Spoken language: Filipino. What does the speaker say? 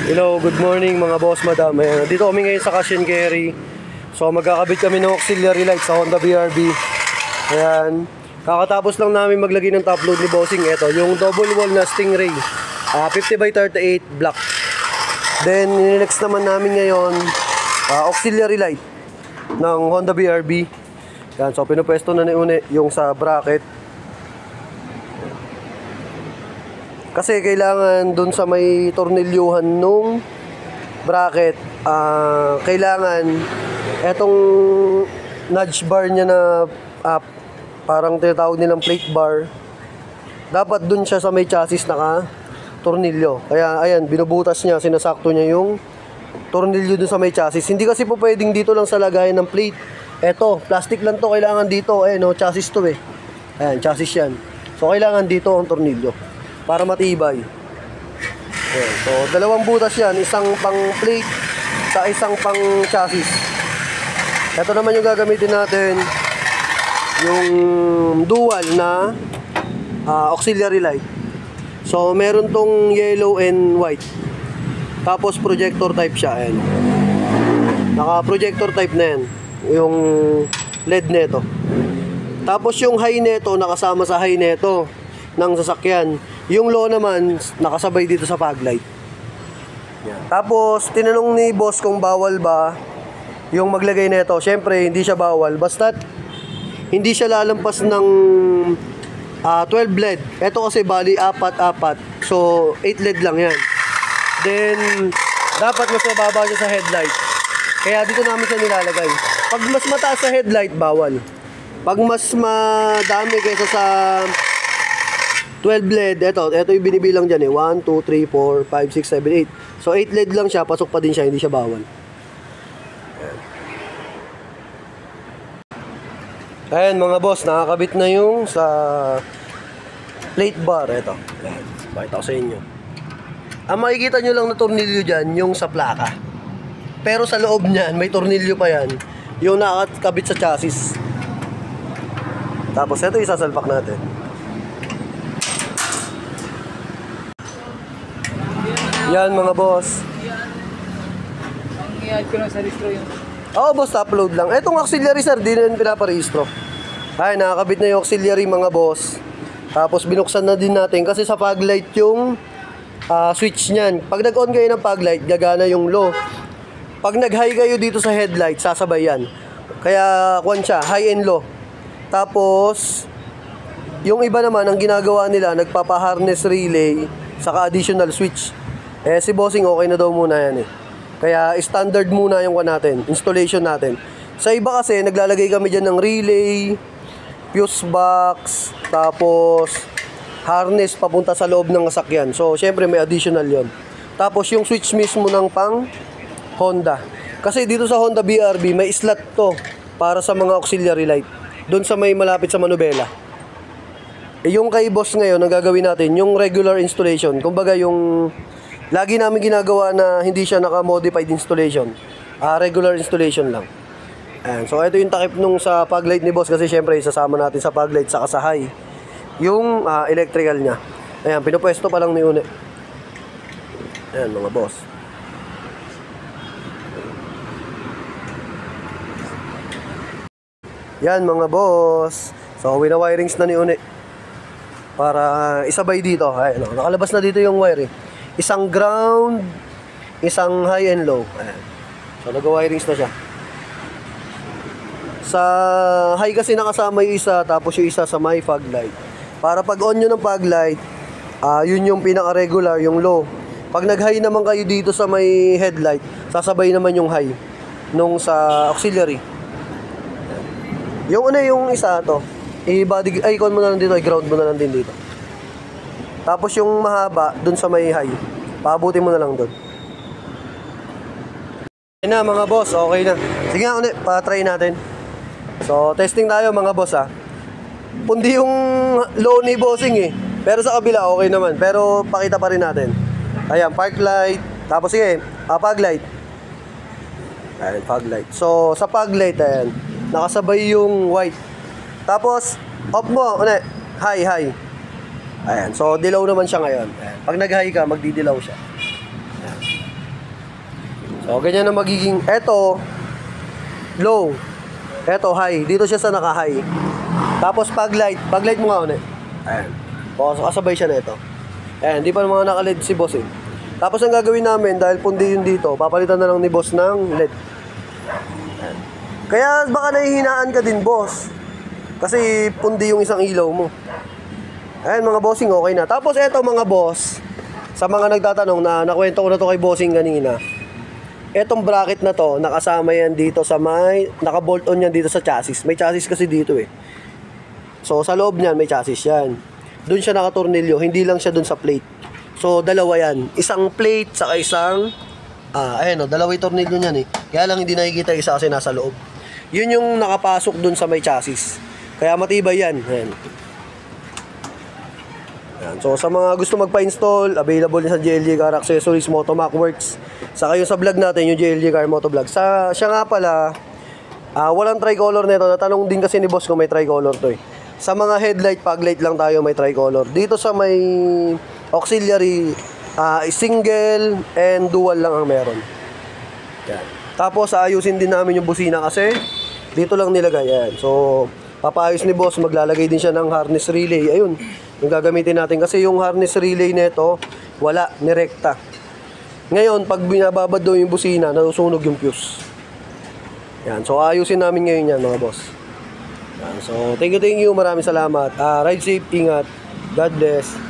Hello, good morning mga boss, madam. Ayan, dito kami ngayon sa Cash and Carry. So magkakabit kami ng auxiliary light sa Honda BRB. Ayan, kakatapos lang namin maglagay ng top load ni bossing. Ito, yung double wall na Stingray 50x38 black. Then next naman namin ngayon auxiliary light ng Honda BRB. Ayan, so pinupwesto na ni Une yung sa bracket. Kasi kailangan dun sa may tornilyuhan nung bracket, kailangan etong nudge bar niya na parang tinatawag nilang plate bar, dapat dun siya sa may chassis naka tornilyo. Kaya ayan, binubutas niya, sinasakto niya yung tornilyo dun sa may chassis. Hindi kasi po pwedeng dito lang sa lagayan ng plate. Eto, plastic lang to, kailangan dito. Ayan o, chassis to eh. Ayan, chassis yan. So kailangan dito ang tornilyo para matibay. Okay, so dalawang butas yan, isang pang plate sa isang pang chassis. Ito naman yung gagamitin natin, yung dual na auxiliary light. So meron tong yellow and white, tapos projector type siya. Ayan, naka projector type na yan yung LED neto. Tapos yung high neto nakasama sa high neto ng sasakyan. Yung low naman nakasabay dito sa fog light. Yan. Tapos tinanong ni boss kung bawal ba yung maglagay nito. Syempre hindi siya bawal, basta't hindi siya lalampas ng 12 LED. Ito kasi bali 4-4, so 8 LED lang yan. Then dapat mas mababa siya sa headlight, kaya dito namin siya nilalagay. Pag mas mataas sa headlight, bawal. Pag mas madami kaysa sa 12 LED, ito yung binibilang dyan eh. 1, 2, 3, 4, 5, 6, 7, 8. So 8 LED lang siya, pasok pa din siya, hindi siya bawal. Ayan mga boss, nakakabit na yung sa plate bar. Ito, ayan, pakita ko sa inyo. Ang makikita nyo lang na tornilyo dyan, yung sa plaka. Pero sa loob nyan, may tornilyo pa yan, yung nakakabit sa chassis. Tapos ito isasalpak natin. Yan mga boss. Ang i-add ko lang sa registro yun. Oo boss, upload lang. Etong auxiliary sir, di na yun pinaparehistro. Ay, nakakabit na yung auxiliary mga boss. Tapos binuksan na din natin kasi sa fog light yung switch nyan. Pag nag-on kayo ng fog light, gagana yung low. Pag nag-high kayo dito sa headlight, sasabay yan. Kaya kwan siya, high and low. Tapos yung iba naman, ang ginagawa nila, nagpapa-harness relay saka additional switch. Eh si bossing okay na daw muna yan eh. Kaya standard muna yung natin, installation natin. Sa iba kasi naglalagay kami dyan ng relay, fuse box, tapos harness papunta sa loob ng sasakyan. So syempre may additional yon. Tapos yung switch mismo ng pang Honda. Kasi dito sa Honda BRB may slot to para sa mga auxiliary light, doon sa may malapit sa manubela. Yung kay boss ngayon, ang gagawin natin, yung regular installation. Kumbaga yung lagi namin ginagawa na hindi siya naka-modified installation. Regular installation lang. Ayan. So ito yung takip nung sa fog light ni boss kasi syempre isasama natin sa fog light saka sa high yung electrical niya. Ayan, pinupwesto pa lang ni Une. Ayan mga boss. Yan mga boss. So wina-wirings na ni Une para isabay dito. Ayan, nakalabas na dito yung wire eh. Isang ground, isang high and low. Ayan. So nag-wirings na siya. Sa high kasi nakasama yung isa, tapos yung isa sa may fog light. Para pag on nyo ng fog light, yun yung pinaka-regular, yung low. Pag nag-high naman kayo dito sa may headlight, sasabay naman yung high nung sa auxiliary. Yung una yung isa to, i-icon mo na lang dito, i-ground mo na lang din dito. Tapos yung mahaba, dun sa may high, paabutin mo na lang dun. Ayan na mga boss, okay na. Sige nga ulit, pa-try natin. So, testing tayo mga boss ha. Pundi yung low ni bossing eh. Pero sa kabila, okay naman. Pero pakita pa rin natin. Ayan, park light. Tapos sige, fog light. Ayan, fog light. So, sa fog light, ayan, nakasabay yung white. Tapos, off mo, high, high. Ayan, so dilaw naman siya ngayon. Ayan. Pag nag-high ka, magdidilaw siya. Ayan. So, ganyan na magiging, eto, low. Eto, high. Dito siya sa naka-high. Tapos, pag light mo nga ulit. Ayan. O, kasabay siya na ito. Ayan, di pa mga naka-LED si boss eh. Tapos, ang gagawin namin, dahil pundi yun dito, papalitan na lang ni boss ng LED. Ayan. Kaya, baka nahihinaan ka din, boss. Kasi, pundi yung isang ilaw mo. Ayan, mga bossing, okay na. Tapos, eto mga boss, sa mga nagtatanong na nakwento ko na to kay bossing kanina, etong bracket na to, nakasama yan dito sa may, naka-bolt on yan dito sa chassis. May chassis kasi dito eh. So, sa loob niyan, may chassis yan. Doon siya nakatornilyo, hindi lang siya doon sa plate. So, dalawa yan. Isang plate, saka isang, ayan o, dalawa yung tornilyo niyan eh. Kaya lang hindi nakikita isa kasi nasa loob. Yun yung nakapasok doon sa may chassis. Kaya matibay yan. Ayan. Ayan. So, sa mga gusto magpa-install, available sa JLG Car Accessories, Motomac Works. Saka yung sa vlog natin, yung JLG Car Motovlog. Siya nga pala, walang tricolor nito. Natanong din kasi ni boss kung may tricolor to eh. Sa mga headlight, paglight lang tayo may tricolor. Dito sa may auxiliary, single and dual lang ang meron. Yan. Tapos ayusin din namin yung busina kasi dito lang nilagay. Yan. So, papaayos ni boss, maglalagay din siya ng harness relay. Ayun, yung gagamitin natin. Kasi yung harness relay nito, wala, nirekta. Ngayon, pag binababad daw yung busina, nasusunog yung fuse. Yan. So, ayusin namin ngayon yan, mga boss. Yan. So, thank you. Maraming salamat. Ride safe, ingat. God bless.